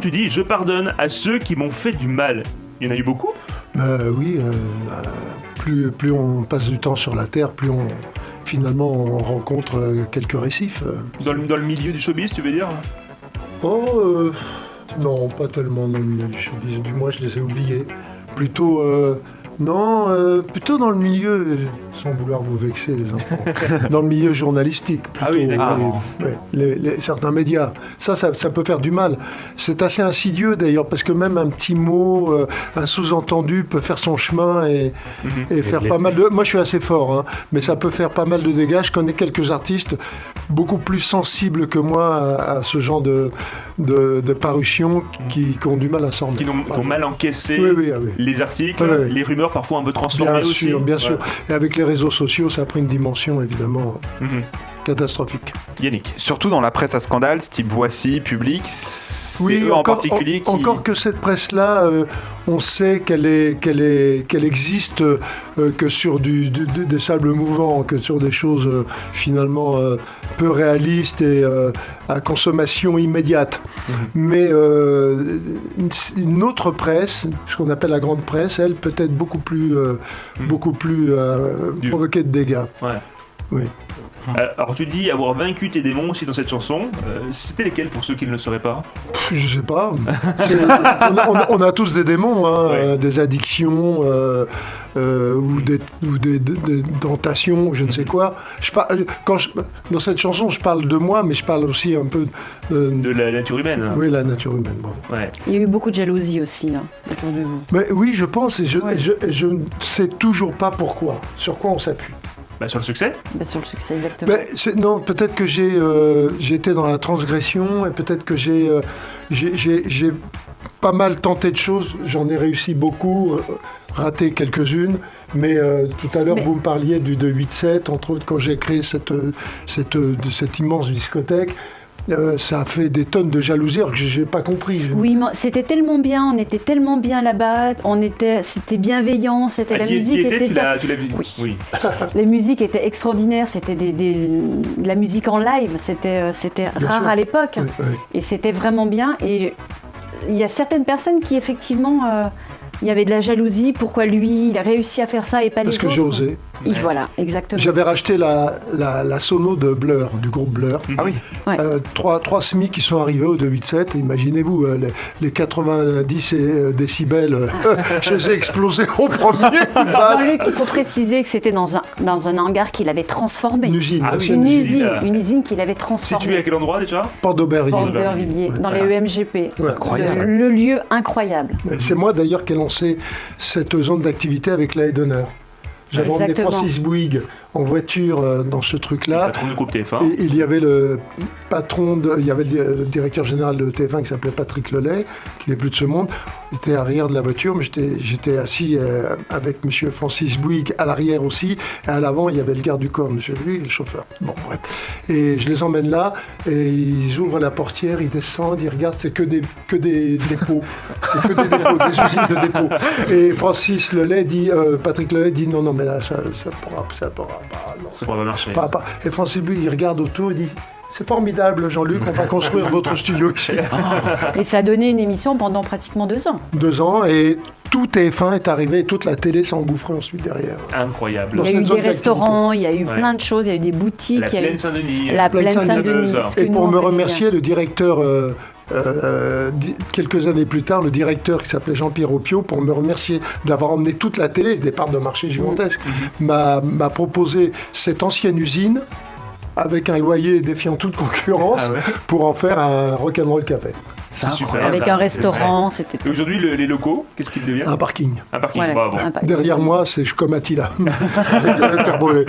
Tu dis, je pardonne à ceux qui m'ont fait du mal. Il y en a eu beaucoup ? Oui, plus on passe du temps sur la Terre, plus finalement on rencontre quelques récifs. Dans le milieu du showbiz, tu veux dire ? Non, pas tellement dans le milieu du showbiz, du moins je les ai oubliés. Plutôt dans le milieu, sans vouloir vous vexer les enfants, dans le milieu journalistique, plutôt, Ah oui, d'accord. certains médias. Ça peut faire du mal. C'est assez insidieux d'ailleurs, parce que même un petit mot, un sous-entendu peut faire son chemin et faire pas mal de... Moi je suis assez fort, hein, mais ça peut faire pas mal de dégâts. Je connais quelques artistes beaucoup plus sensibles que moi à ce genre de parutions qui ont du mal à s'en remettre. Qui ont mal encaissé les articles, les rumeurs parfois un peu transformées aussi. Bien sûr. Et avec les réseaux sociaux, ça a pris une dimension évidemment catastrophique. Yannick. Surtout dans la presse à scandale, type Voici, Public, en particulier. Encore que cette presse-là, on sait qu'elle existe que sur des sables mouvants, que sur des choses finalement peu réalistes et à consommation immédiate. Mais une autre presse, ce qu'on appelle la grande presse, elle peut être beaucoup plus provoquer de dégâts. Ouais. Oui. Alors tu dis avoir vaincu tes démons aussi dans cette chanson. C'était lesquels pour ceux qui ne le sauraient pas ? Je sais pas. On a tous des démons, hein, des addictions ou des tentations, je ne sais quoi. Dans cette chanson, je parle de moi, mais je parle aussi un peu de la nature humaine. Oui, la nature humaine. Bon. Ouais. Il y a eu beaucoup de jalousie aussi autour de vous. Mais oui, je pense, et je ne sais toujours pas pourquoi. Sur quoi on s'appuie. Sur le succès ? Sur le succès, exactement. Non, peut-être que j'ai été dans la transgression et peut-être que j'ai pas mal tenté de choses. J'en ai réussi beaucoup, raté quelques-unes. Mais tout à l'heure, vous me parliez de 8-7, entre autres, quand j'ai créé cette immense discothèque. Ça a fait des tonnes de jalousie alors que je n'ai pas compris. Oui, mais c'était tellement bien, on était tellement bien là-bas, c'était bienveillant, c'était la musique était... Tu l'as vu ? Oui. Les musiques étaient extraordinaires, c'était la musique en live, c'était rare à l'époque. Oui. Et c'était vraiment bien. Et il y a certaines personnes qui effectivement... il y avait de la jalousie, pourquoi lui, il a réussi à faire ça et pas les autres. Parce que j'ai osé. Voilà, exactement. J'avais racheté la sono de Blur, du groupe Blur. Ah oui. Ouais. Trois SMIC qui sont arrivés au 287. Imaginez-vous, les 90 décibels, je les ai explosés au premier. Luc, il faut préciser que c'était dans un hangar qu'il avait transformé. Une usine. Une usine qu'il avait transformée. Situé à quel endroit déjà ? Port d'Aubervilliers, dans les EMGP. Ouais. Incroyable. Le lieu incroyable. C'est moi d'ailleurs qui ai lancé cette zone d'activité avec la haie d'honneur. J'avais emmené Francis Bouygues en voiture dans ce truc-là. Le patron du groupe TF1. Et il y avait il y avait le directeur général de TF1 qui s'appelait Patrick Lelay, qui n'est plus de ce monde. J'étais à l'arrière de la voiture, mais j'étais assis avec M. Francis Bouygues à l'arrière aussi. Et à l'avant, il y avait le garde du corps, M. Bouygues, le chauffeur. Bon, bref. Et je les emmène là, et ils ouvrent la portière, ils descendent, ils regardent, c'est que des dépôts. C'est que des dépôts, des usines de dépôts. Et Francis Lelay Patrick Lelay dit non, mais là, ça pourra pas. Non, ça pourra pas marcher. Et Francis Bouygues, il regarde autour, il dit c'est formidable, Jean-Luc, on va construire votre studio ici. Et ça a donné une émission pendant pratiquement 2 ans. 2 ans, et tout TF1 est arrivé, et toute la télé s'est engouffrée ensuite derrière. Incroyable. Il y a eu des restaurants, il y a eu plein de choses, il y a eu des boutiques. La Plaine Saint-Denis. La Plaine Saint-Denis. Et pour me remercier, le directeur... quelques années plus tard, le directeur qui s'appelait Jean-Pierre Opio, pour me remercier d'avoir emmené toute la télé, des parts de marché gigantesques, m'a proposé cette ancienne usine avec un loyer défiant toute concurrence pour en faire un rock'n'roll café. C'est super. Avec un restaurant, c'était... Et aujourd'hui, les locaux, qu'est-ce qu'ils deviennent ? Un parking. Un parking, voilà, bravo. Derrière moi, c'est comme Attila. Avec le